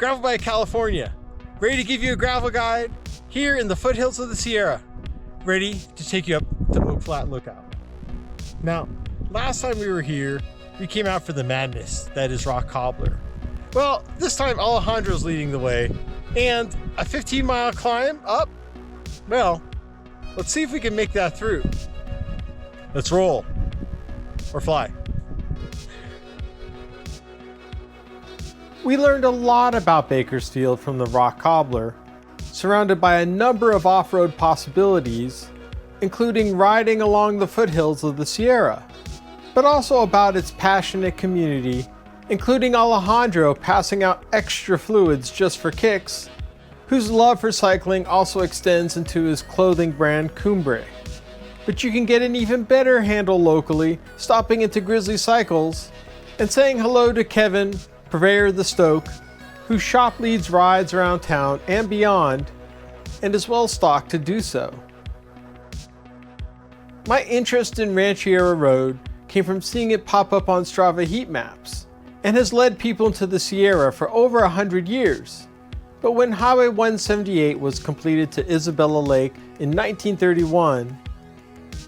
Gravel Bike California, ready to give you a gravel guide here in the foothills of the Sierra, ready to take you up to Oak Flat Lookout. Now, last time we were here, we came out for the madness that is rock cobbler. Well, this time Alejandro's leading the way, and a 15-mile climb up? Well, let's see if we can make that through. Let's roll. Or fly. We learned a lot about Bakersfield from the rock cobbler, surrounded by a number of off-road possibilities, including riding along the foothills of the Sierra, but also about its passionate community, including Alejandro passing out extra fluids just for kicks, whose love for cycling also extends into his clothing brand Cumbre. But you can get an even better handle locally, stopping into Grizzly Cycles and saying hello to Kevin, purveyor of the Stoke, whose shop leads rides around town and beyond, and is well stocked to do so. My interest in Rancheria Road came from seeing it pop up on Strava heat maps, and has led people into the Sierra for over 100 years. But when Highway 178 was completed to Isabella Lake in 1931,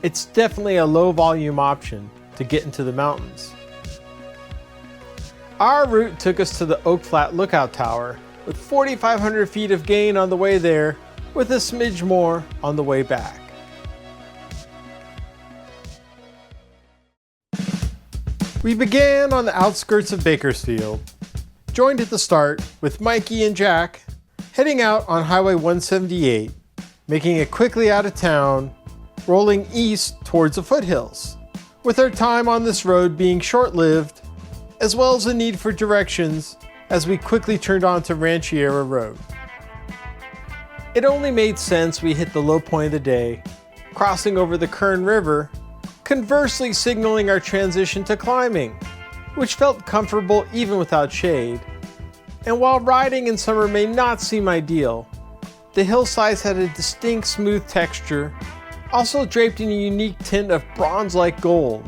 it's definitely a low volume option to get into the mountains. Our route took us to the Oak Flat Lookout Tower, with 4,500 feet of gain on the way there, with a smidge more on the way back. We began on the outskirts of Bakersfield, joined at the start with Mikey and Jack, heading out on Highway 178, making it quickly out of town, rolling east towards the foothills, with our time on this road being short-lived, as well as the need for directions as we quickly turned onto Rancheria Road. It only made sense we hit the low point of the day, crossing over the Kern River, conversely signaling our transition to climbing, which felt comfortable even without shade. And while riding in summer may not seem ideal, the hillsides had a distinct smooth texture, also draped in a unique tint of bronze-like gold.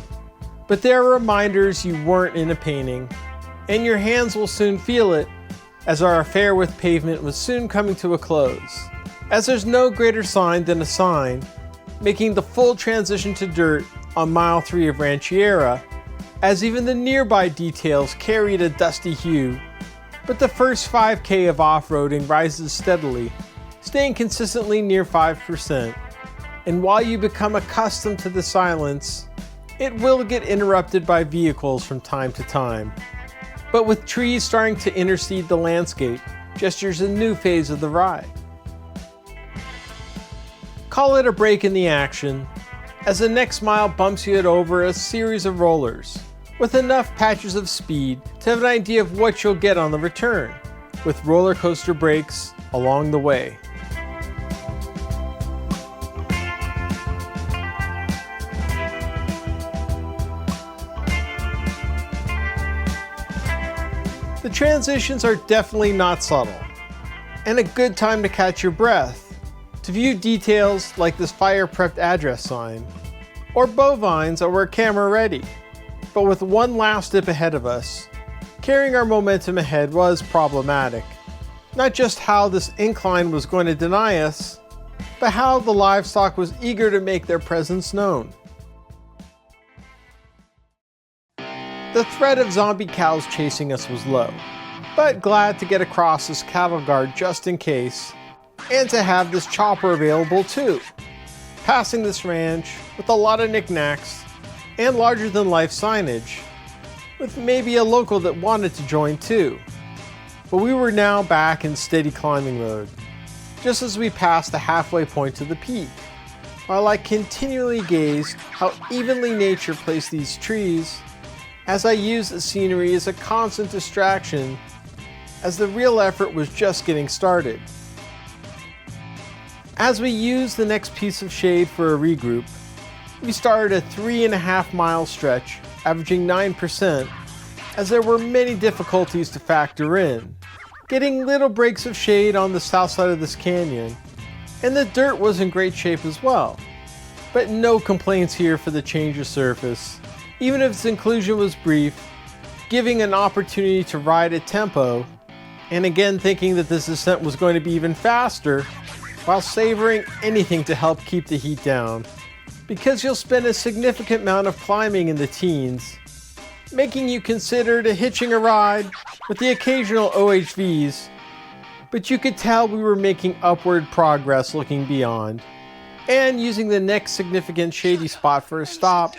But there are reminders you weren't in a painting, and your hands will soon feel it, as our affair with pavement was soon coming to a close, as there's no greater sign than a sign, making the full transition to dirt on mile 3 of Rancheria, as even the nearby details carried a dusty hue. But the first 5K of off-roading rises steadily, staying consistently near 5%, and while you become accustomed to the silence, it will get interrupted by vehicles from time to time. But with trees starting to intercede the landscape, gestures a new phase of the ride. Call it a break in the action, as the next mile bumps you over a series of rollers, with enough patches of speed to have an idea of what you'll get on the return, with roller coaster breaks along the way. The transitions are definitely not subtle, and a good time to catch your breath, to view details like this fire-prepped address sign, or bovines that were camera ready. But with one last dip ahead of us, carrying our momentum ahead was problematic. Not just how this incline was going to deny us, but how the livestock was eager to make their presence known. The threat of zombie cows chasing us was low, but glad to get across this cattle guard just in case, and to have this chopper available too. Passing this ranch with a lot of knickknacks and larger than life signage, with maybe a local that wanted to join too. But we were now back in steady climbing mode, just as we passed the halfway point to the peak, while I continually gazed how evenly nature placed these trees, as I used the scenery as a constant distraction, as the real effort was just getting started. As we used the next piece of shade for a regroup, we started a 3.5 mile stretch, averaging 9%, as there were many difficulties to factor in, getting little breaks of shade on the south side of this canyon, and the dirt was in great shape as well. But no complaints here for the change of surface, even if its inclusion was brief, giving an opportunity to ride at tempo, and again thinking that this descent was going to be even faster, while savoring anything to help keep the heat down, because you'll spend a significant amount of climbing in the teens, making you consider hitching a ride with the occasional OHVs, but you could tell we were making upward progress looking beyond, and using the next significant shady spot for a stop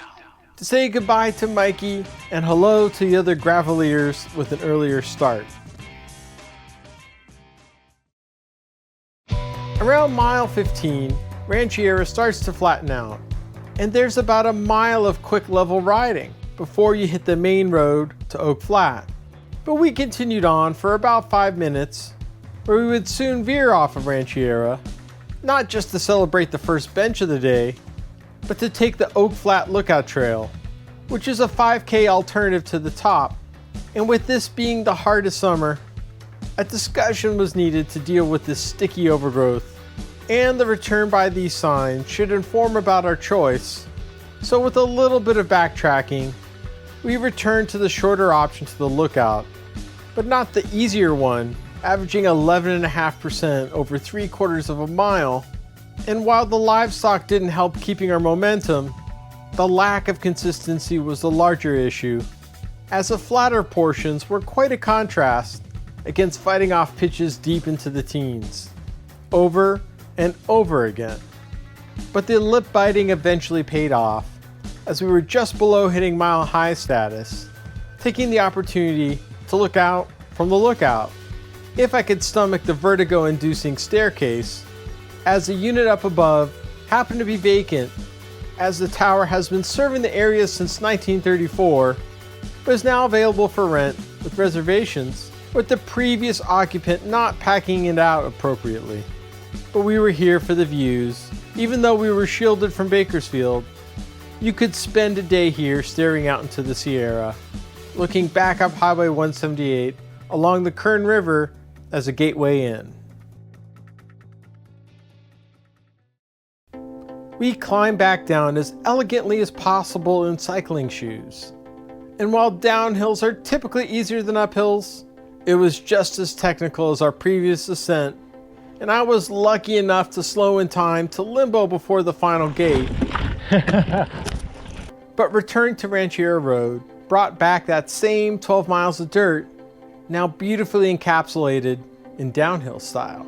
to say goodbye to Mikey and hello to the other graveliers with an earlier start. Around mile 15, Rancheria starts to flatten out, and there's about a mile of quick level riding before you hit the main road to Oak Flat. But we continued on for about 5 minutes, where we would soon veer off of Rancheria, not just to celebrate the first bench of the day, but to take the Oak Flat Lookout Trail, which is a 5K alternative to the top. And with this being the heart of summer, a discussion was needed to deal with this sticky overgrowth, and the return by these signs should inform about our choice. So with a little bit of backtracking, we returned to the shorter option to the lookout, but not the easier one, averaging 11.5% over 3/4 of a mile. And while the livestock didn't help keeping our momentum, the lack of consistency was the larger issue, as the flatter portions were quite a contrast against fighting off pitches deep into the teens, over and over again. But the lip biting eventually paid off, as we were just below hitting mile high status, taking the opportunity to look out from the lookout, if I could stomach the vertigo-inducing staircase, as the unit up above happened to be vacant, as the tower has been serving the area since 1934, but is now available for rent with reservations, with the previous occupant not packing it out appropriately. But we were here for the views. Even though we were shielded from Bakersfield, you could spend a day here staring out into the Sierra, looking back up Highway 178 along the Kern River as a gateway in. We climbed back down as elegantly as possible in cycling shoes. And while downhills are typically easier than uphills, it was just as technical as our previous ascent, and I was lucky enough to slow in time to limbo before the final gate. But returning to Rancheria Road brought back that same 12 miles of dirt, now beautifully encapsulated in downhill style.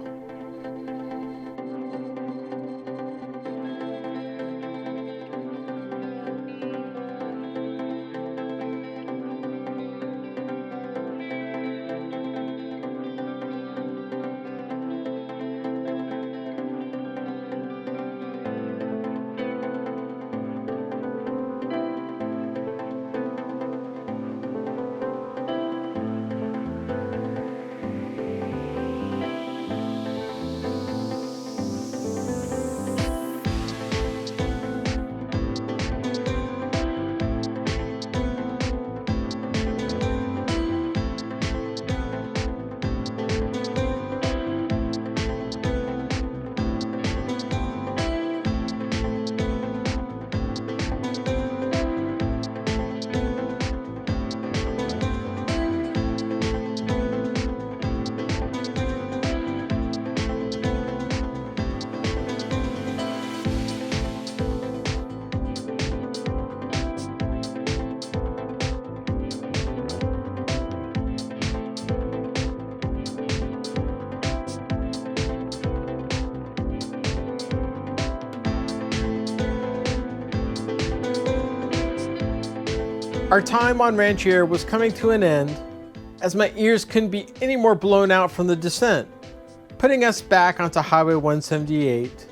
Our time on Rancheria was coming to an end, as my ears couldn't be any more blown out from the descent, putting us back onto Highway 178,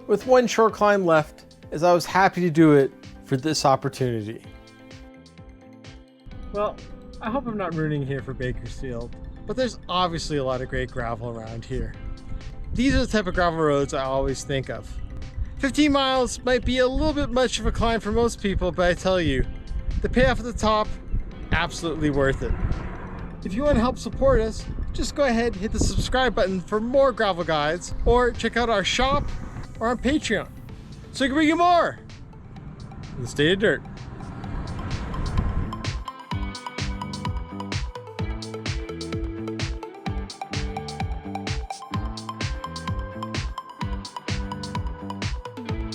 with one short climb left, as I was happy to do it for this opportunity. Well, I hope I'm not ruining here for Bakersfield, but there's obviously a lot of great gravel around here. These are the type of gravel roads I always think of. 15 miles might be a little bit much of a climb for most people, but I tell you, the payoff at the top, absolutely worth it. If you want to help support us, just go ahead and hit the subscribe button for more gravel guides, or check out our shop or on Patreon, so we can bring you more in the state of dirt.